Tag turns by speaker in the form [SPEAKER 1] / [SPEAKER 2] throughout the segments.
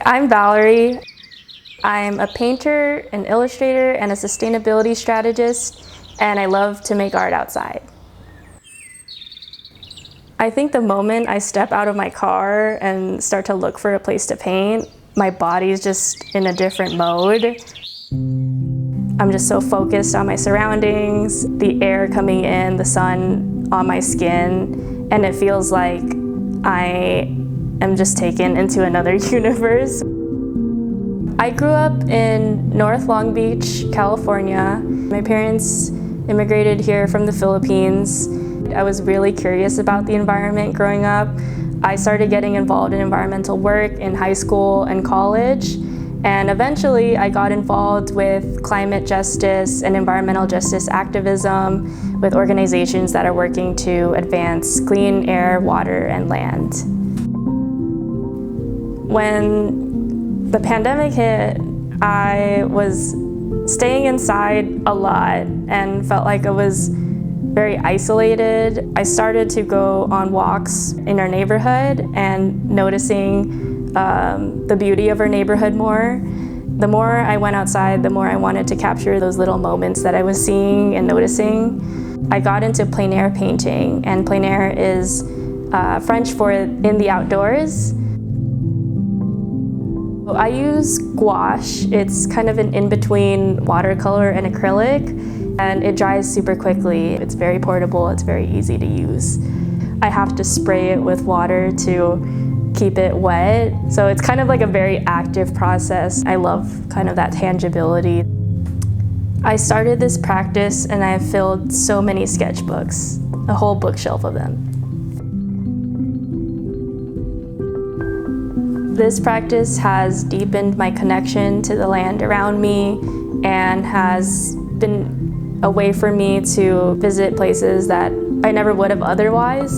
[SPEAKER 1] I'm Valeree. I'm a painter, an illustrator, and a sustainability strategist, and I love to make art outside. I think the moment I step out of my car and start to look for a place to paint, my body's just in a different mode. I'm just so focused on my surroundings, the air coming in, the sun on my skin, and it feels like I am just taken into another universe. I grew up in North Long Beach, California. My parents immigrated here from the Philippines. I was really curious about the environment growing up. I started getting involved in environmental work in high school and college, and eventually I got involved with climate justice and environmental justice activism with organizations that are working to advance clean air, water, and land. When the pandemic hit, I was staying inside a lot and felt like I was very isolated. I started to go on walks in our neighborhood and noticing the beauty of our neighborhood more. The more I went outside, the more I wanted to capture those little moments that I was seeing and noticing. I got into plein air painting, and plein air is French for in the outdoors. I use gouache. It's kind of an in-between watercolor and acrylic, and it dries super quickly. It's very portable, it's very easy to use. I have to spray it with water to keep it wet, so it's kind of like a very active process. I love kind of that tangibility. I started this practice and I've filled so many sketchbooks, a whole bookshelf of them. This practice has deepened my connection to the land around me and has been a way for me to visit places that I never would have otherwise.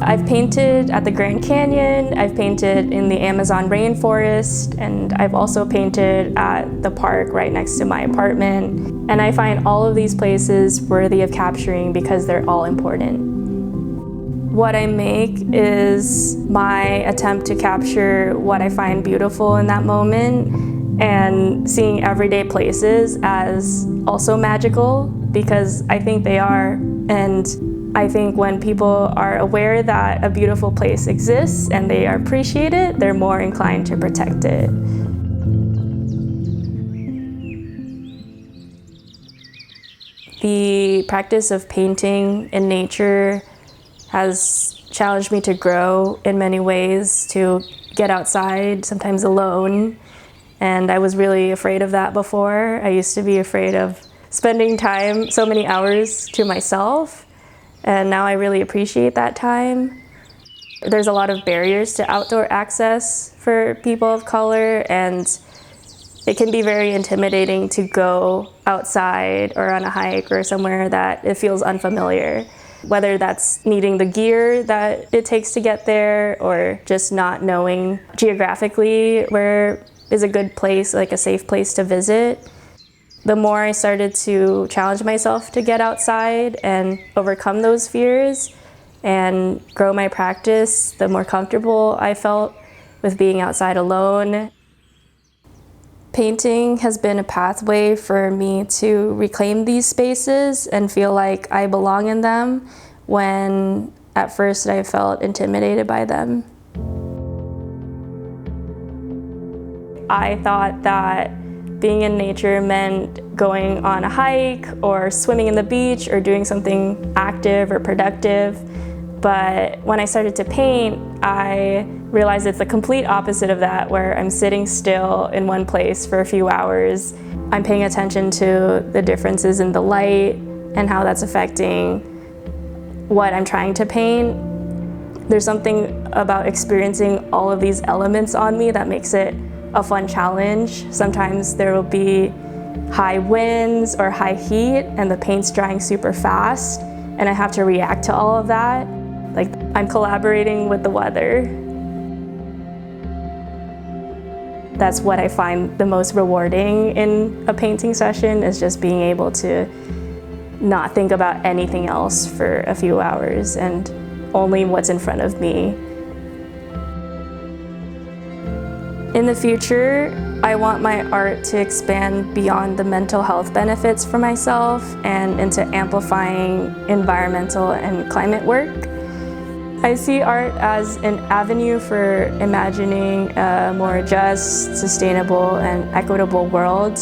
[SPEAKER 1] I've painted at the Grand Canyon, I've painted in the Amazon rainforest, and I've also painted at the park right next to my apartment. And I find all of these places worthy of capturing because they're all important. What I make is my attempt to capture what I find beautiful in that moment, and seeing everyday places as also magical, because I think they are. And I think when people are aware that a beautiful place exists and they appreciate it, they're more inclined to protect it. The practice of painting in nature has challenged me to grow in many ways, to get outside, sometimes alone. And I was really afraid of that before. I used to be afraid of spending time, so many hours to myself. And now I really appreciate that time. There's a lot of barriers to outdoor access for people of color, and it can be very intimidating to go outside or on a hike or somewhere that it feels unfamiliar. Whether that's needing the gear that it takes to get there, or just not knowing geographically where is a good place, like a safe place to visit. The more I started to challenge myself to get outside and overcome those fears and grow my practice, the more comfortable I felt with being outside alone. Painting has been a pathway for me to reclaim these spaces and feel like I belong in them, when at first I felt intimidated by them. I thought that being in nature meant going on a hike or swimming in the beach or doing something active or productive. But when I started to paint, I realized it's the complete opposite of that, where I'm sitting still in one place for a few hours. I'm paying attention to the differences in the light and how that's affecting what I'm trying to paint. There's something about experiencing all of these elements on me that makes it a fun challenge. Sometimes there will be high winds or high heat and the paint's drying super fast, and I have to react to all of that. Like, I'm collaborating with the weather. That's what I find the most rewarding in a painting session, is just being able to not think about anything else for a few hours and only what's in front of me. In the future, I want my art to expand beyond the mental health benefits for myself and into amplifying environmental and climate work. I see art as an avenue for imagining a more just, sustainable, and equitable world.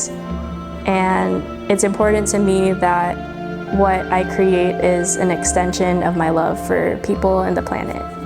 [SPEAKER 1] And it's important to me that what I create is an extension of my love for people and the planet.